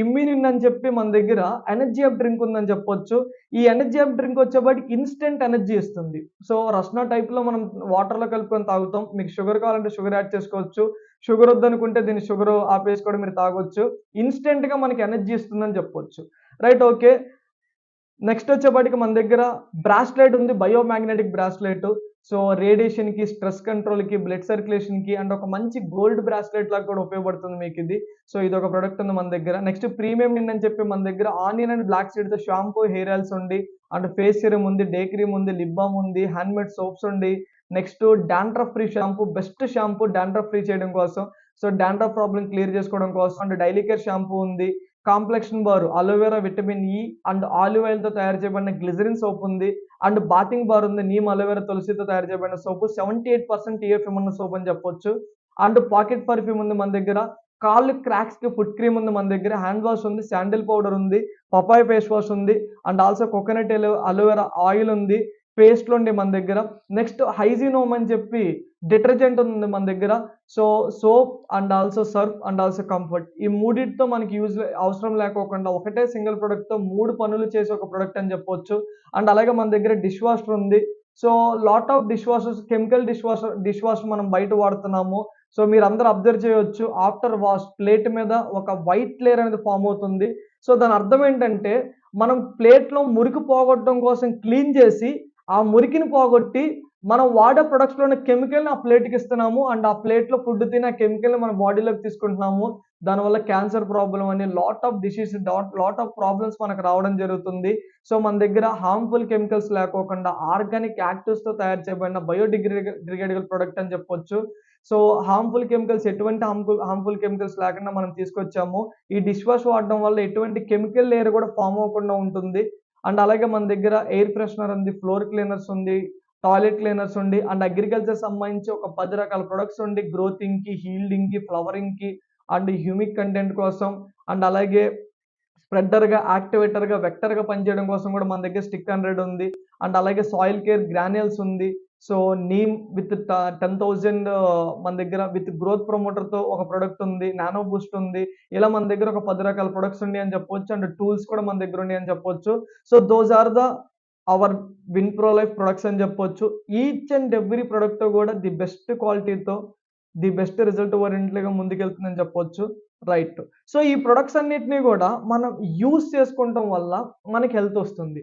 ఇమ్యూనిన్ అని చెప్పి మన దగ్గర ఎనర్జీ ఆఫ్ డ్రింక్ ఉందని చెప్పొచ్చు. ఈ ఎనర్జీ ఆఫ్ డ్రింక్ వచ్చేపాటికి ఇన్‌స్టంట్ ఎనర్జీ ఇస్తుంది. సో, రస్నా టైప్‌లో మనం వాటర్‌లో కలుపుకొని తాగుతాం. మీకు షుగర్ కావాలంటే షుగర్ యాడ్ చేసుకోవచ్చు. షుగర్ వద్దనుకుంటే దీన్ని షుగర్ ఆపేసి కూడా మీరు తాగొచ్చు. ఇన్‌స్టంట్‌గా మనకి ఎనర్జీ ఇస్తుందని చెప్పొచ్చు. Right okay. నెక్స్ట్ వచ్చేపాటికి మన దగ్గర బ్రాస్లెట్ ఉంది. Biomagnetic bracelet. సో, రేడియేషన్‌కి, స్ట్రెస్ కంట్రోల్‌కి, బ్లడ్ సర్క్యులేషన్‌కి అండ్ ఒక మంచి గోల్డ్ బ్రాస్లెట్ లాగా కూడా ఉపయోగపడుతుంది మీకిది. సో, ఇదొక ప్రొడక్ట్ ఉంది మన దగ్గర. నెక్స్ట్ ప్రీమియం నిన్ అని చెప్పి మన దగ్గర ఆనియన్ అండ్ బ్లాక్ సీడ్‌తో షాంపూ, హెయిర్ ఆయిల్స్ ఉంది. అండ్ ఫేస్ సీరమ్ ఉంది, డే క్రీమ్ ఉంది, లిప్ బామ్ ఉంది, హ్యాండ్‌మేడ్ సోప్స్ ఉంది. Next dandruff free shampoo, best shampoo dandruff free చేయడం కోసం. సో, డాండ్రఫ్ ప్రాబ్లమ్ క్లియర్ చేసుకోవడం కోసం. అండ్ డైలీ కేర్ షాంపూ ఉంది. Complexion bar, aloe vera, vitamin E and olive ఆయిల్‌తో తయారు చేయబడిన గ్లిజరిన్ సోప్ ఉంది. అండ్ బాతింగ్ బార్ ఉంది. నీమ్, అలోవెరా, తులసితో తయారు చేయబడిన సోపు. 78% టీఎఫ్ఎం ఉన్న సోప్ అని చెప్పొచ్చు. అండ్ పాకెట్ పర్ఫ్యూమ్ ఉంది మన దగ్గర. కాళ్ళు క్రాక్స్‌కి ఫుట్ క్రీమ్ ఉంది మన దగ్గర. హ్యాండ్ వాష్ ఉంది. శాండిల్ పౌడర్ ఉంది. పపాయ ఫేస్ వాష్ ఉంది. And also coconut aloe vera oil ఉంది. పేస్ట్‌లుండి మన దగ్గర. నెక్స్ట్ హైజీన్ హోమ్ అని చెప్పి డిటర్జెంట్ ఉంది మన దగ్గర. So, soap and also Surf and also comfort. ఈ మూడిటితో మనకి అవసరం లేకోకుండా ఒకటే సింగిల్ ప్రొడక్ట్‌తో 3 పనులు చేసే ఒక ప్రొడక్ట్ అని చెప్పొచ్చు. అండ్ అలాగే మన దగ్గర డిష్ వాషర్ ఉంది. So, lot of chemical dish washer మనం బయట వాడుతున్నాము. సో, మీరందరూ అబ్జర్వ్ చేయొచ్చు. ఆఫ్టర్ వాష్ ప్లేట్ మీద ఒక వైట్ లేయర్ అనేది ఫార్మ్ అవుతుంది. సో, దాని అర్థం ఏంటంటే మనం ప్లేట్‌లో మురికి పోగొట్టడం కోసం క్లీన్ చేసి, ఆ మురికిని పోగొట్టి మనం వాడే ప్రొడక్ట్స్‌లోని కెమికల్‌ని ఆ ప్లేట్‌కి ఇస్తున్నాము. అండ్ ఆ ప్లేట్‌లో ఫుడ్ తిని ఆ కెమికల్‌ని మన బాడీలోకి తీసుకుంటున్నాము. దానివల్ల క్యాన్సర్ ప్రాబ్లమ్ అని లాట్ ఆఫ్ ప్రాబ్లమ్స్ మనకు రావడం జరుగుతుంది. సో, మన దగ్గర హార్మ్‌ఫుల్ కెమికల్స్ లేకోకుండా ఆర్గానిక్ యాక్టివ్స్‌తో తయారు చేయబడిన డిగ్రేడబుల్ ప్రొడక్ట్ అని చెప్పొచ్చు. సో, ఎటువంటి హార్మ్‌ఫుల్ కెమికల్స్ లేకుండా మనం తీసుకొచ్చాము. ఈ డిష్ వాష్ వాడడం వల్ల ఎటువంటి కెమికల్ లేయర్ కూడా ఫార్మ్ అవ్వకుండా ఉంటుంది. అండ్ అలాగే మన దగ్గర ఎయిర్ ఫ్రెషనర్ ఉంది, ఫ్లోర్ క్లీనర్స్ ఉంది, టాయిలెట్ క్లీనర్స్ ఉండి, అండ్ అగ్రికల్చర్ సంబంధించి ఒక 10 రకాల ప్రొడక్ట్స్ ఉండి గ్రోతింగ్‌కి, హీల్డింగ్‌కి, ఫ్లవరింగ్‌కి అండ్ హ్యూమిక్ కంటెంట్ కోసం అండ్ అలాగే స్ప్రెడర్‌గా, యాక్టివేటర్‌గా, వెక్టర్‌గా పనిచేయడం కోసం కూడా మన దగ్గర స్టిక్ 100 ఉంది. అండ్ అలాగే సాయిల్ కేర్ గ్రాన్యూల్స్ ఉంది. సో, నీమ్ విత్ 10,000 మన దగ్గర విత్ గ్రోత్ ప్రమోటర్‌తో ఒక ప్రొడక్ట్ ఉంది. నానో బూస్ట్ ఉంది. ఇలా మన దగ్గర ఒక 10 రకాల ప్రొడక్ట్స్ ఉన్నాయని చెప్పొచ్చు. అండ్ టూల్స్ కూడా మన దగ్గర ఉన్నాయని చెప్పొచ్చు. So, those are our Win Pro Life products అని చెప్పొచ్చు. ఈచ్ అండ్ ఎవ్రీ ప్రొడక్ట్ కూడా ది బెస్ట్ క్వాలిటీతో, ది బెస్ట్ రిజల్ట్ ఓరియెంటెడ్‌గా ముందుకెళ్తుందని చెప్పొచ్చు. రైట్. సో, ఈ ప్రొడక్ట్స్ అన్నిటిని గూడా మనం యూజ్ చేసుకుంటం వల్ల మనకి హెల్త్ ఒస్తుంది.